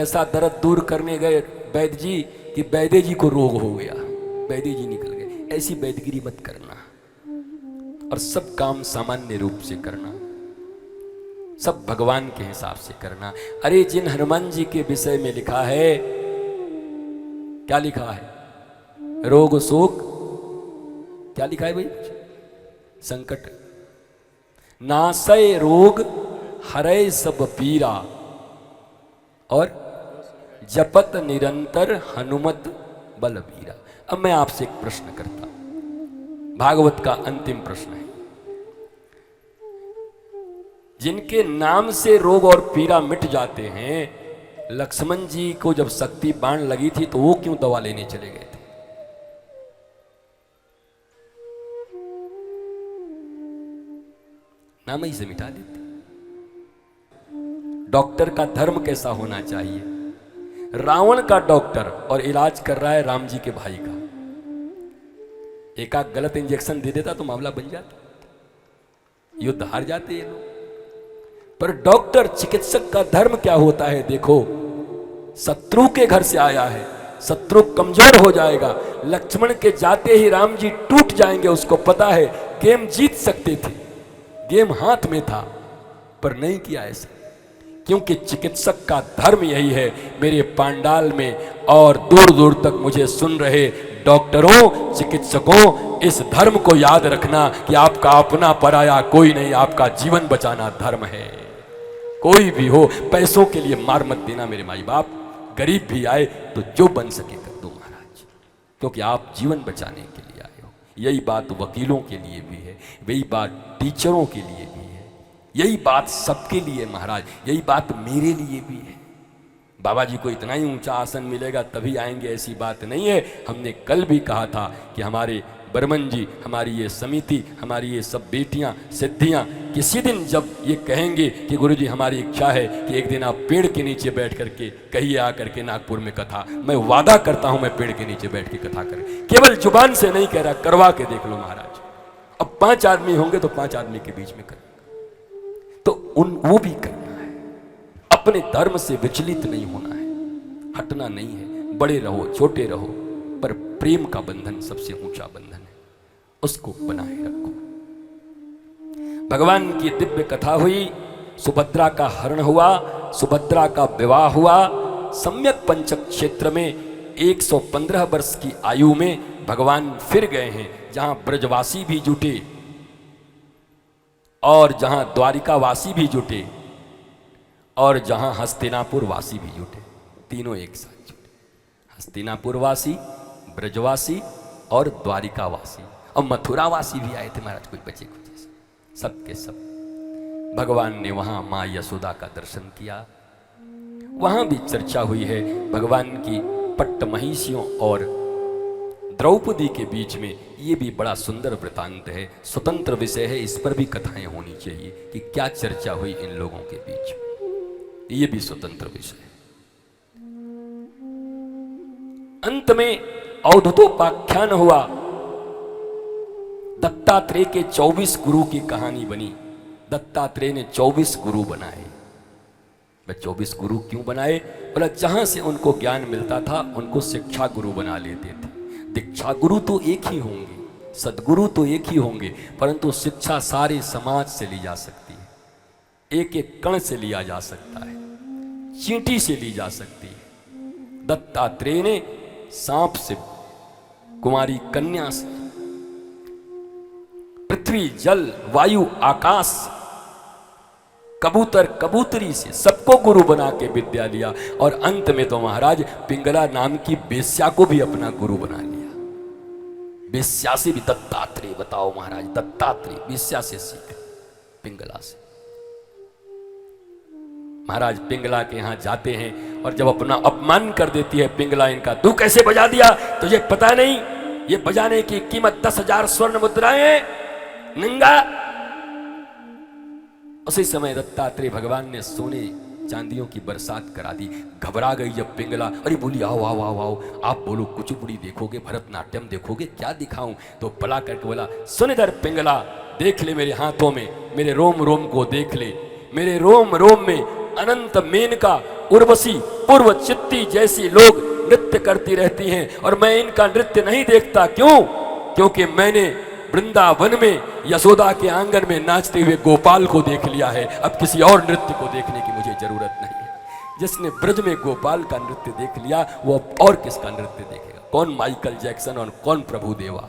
ऐसा दर्द दूर करने गए वैद्य जी कि वैद्य जी को रोग हो गया, वैद्य जी निकल गए। ऐसी वैद्यगिरी मत करना और सब काम सामान्य रूप से करना, सब भगवान के हिसाब से करना। अरे जिन हनुमान जी के विषय में लिखा है, क्या लिखा है? रोग शोक, क्या लिखा है भाई? संकट नासय रोग हरय सब पीरा और जपत निरंतर हनुमत बलबीरा। अब मैं आपसे एक प्रश्न करता हूं, भागवत का अंतिम प्रश्न है। जिनके नाम से रोग और पीड़ा मिट जाते हैं, लक्ष्मण जी को जब शक्ति बाण लगी थी तो वो क्यों दवा लेने चले गए थे? नाम ही से मिटा देते। डॉक्टर का धर्म कैसा होना चाहिए? रावण का डॉक्टर और इलाज कर रहा है राम जी के भाई का, एक आध गलत इंजेक्शन दे देता तो मामला बन जाता, युद्ध हार जाते ये लोग। पर डॉक्टर चिकित्सक का धर्म क्या होता है? देखो, शत्रु के घर से आया है, शत्रु कमजोर हो जाएगा, लक्ष्मण के जाते ही राम जी टूट जाएंगे, उसको पता है गेम जीत सकते थे, गेम हाथ में था, पर नहीं किया ऐसा, क्योंकि चिकित्सक का धर्म यही है। मेरे पांडाल में और दूर दूर तक मुझे सुन रहे डॉक्टरों, चिकित्सकों, इस धर्म को याद रखना कि आपका अपना पराया कोई नहीं, आपका जीवन बचाना धर्म है। कोई भी हो, पैसों के लिए मार मत देना मेरे माई बाप, गरीब भी आए तो जो बन सके कर दो महाराज, क्योंकि आप जीवन बचाने के लिए आए हो। यही बात वकीलों के लिए भी है, वही बात टीचरों के लिए भी है, यही बात सबके लिए महाराज, यही बात मेरे लिए भी है। बाबा जी को इतना ही ऊंचा आसन मिलेगा तभी आएंगे, ऐसी बात नहीं है। हमने कल भी कहा था कि हमारे बर्मन जी, हमारी ये समिति, हमारी ये सब बेटियां सिद्धियां किसी दिन जब ये कहेंगे कि गुरुजी हमारी इच्छा है कि एक दिन आप पेड़ के नीचे बैठ करके कहिए आकर के नागपुर में कथा, मैं वादा करता हूं मैं पेड़ के नीचे बैठ के कथा करें। केवल जुबान से नहीं कह रहा, करवा के देख लो महाराज। अब 5 आदमी होंगे तो 5 आदमी के बीच में कर, तो वो भी करना है। अपने धर्म से विचलित नहीं होना है, हटना नहीं है। बड़े रहो छोटे रहो, पर प्रेम का बंधन सबसे ऊंचा बंधन है, उसको बनाए रखो। भगवान की दिव्य कथा हुई, सुभद्रा का हरण हुआ, सुभद्रा का विवाह हुआ। सम्यक पंचक क्षेत्र में 115 वर्ष की आयु में भगवान फिर गए हैं, जहां ब्रजवासी भी जुटे और जहां द्वारिकावासी भी जुटे और जहां हस्तिनापुर वासी भी जुटे, तीनों एक साथ जुटे। हस्तिनापुर वासी, ब्रजवासी और द्वारिकावासी, और मथुरावासी भी आए थे महाराज, कुछ बचे कुछ ऐसे, सब के सब। भगवान ने वहां मां यशोदा का दर्शन किया। वहां भी चर्चा हुई है भगवान की पट्ट महिषियों और द्रौपदी के बीच में। ये भी बड़ा सुंदर वृतांत है, स्वतंत्र विषय है, इस पर भी कथाएं होनी चाहिए कि क्या चर्चा हुई इन लोगों के बीच में, ये भी स्वतंत्र विषय है। अंत में अवधूतोपाख्यान हुआ, दत्तात्रेय के 24 गुरु की कहानी बनी। दत्तात्रेय ने 24 गुरु बनाए। वे 24 गुरु क्यों बनाए? बोला जहां से उनको ज्ञान मिलता था उनको शिक्षा गुरु बना लेते थे। दीक्षा गुरु तो एक ही होंगे, सदगुरु तो एक ही होंगे, परंतु शिक्षा सारे समाज से ली जा सकती है, एक एक कण से लिया जा सकता है, चींटी से ली जा सकती है। दत्तात्रेय ने सांप से, कुमारी कन्या से, पृथ्वी जल वायु आकाश, कबूतर कबूतरी से सबको गुरु बना के विद्या लिया। और अंत में तो महाराज पिंगला नाम की बेश्या को भी अपना गुरु बना लिया। बेश्या से भी दत्तात्रेय, बताओ महाराज, दत्तात्रेय बेश्या से सीखे, पिंगला से। महाराज पिंगला के यहां जाते हैं और जब अपना अपमान कर देती है पिंगला इनका, तू कैसे बजा दिया, तुझे पता नहीं ये बजाने की कीमत 10,000 स्वर्ण मुद्राएं, नंगा। उसी समय दत्तात्रेय भगवान ने सोने चांदियों की बरसात करा दी। घबरा गई जब पिंगला, अरे बोली आओ आओ आओ आओ, आप बोलो कुचिपुड़ी देखोगे, भरतनाट्यम देखोगे, क्या दिखाऊं? तो बला करके बोला, सुन इधर पिंगला, देख ले मेरे हाथों में, मेरे रोम रोम को देख ले, मेरे रोम रोम में अनंत मेन का उर्वशी, पूर्व चित्ती जैसी लोग नृत्य करती रहती हैं और मैं इनका नृत्य नहीं देखता। क्यों? क्योंकि मैंने वृंदावन में यशोदा के आंगन में नाचते हुए गोपाल को देख लिया है। अब किसी और नृत्य को देखने की मुझे जरूरत नहीं है। जिसने ब्रज में गोपाल का नृत्य देख लिया वो अब और किसका नृत्य देखेगा? कौन माइकल जैक्सन और कौन प्रभु देवा?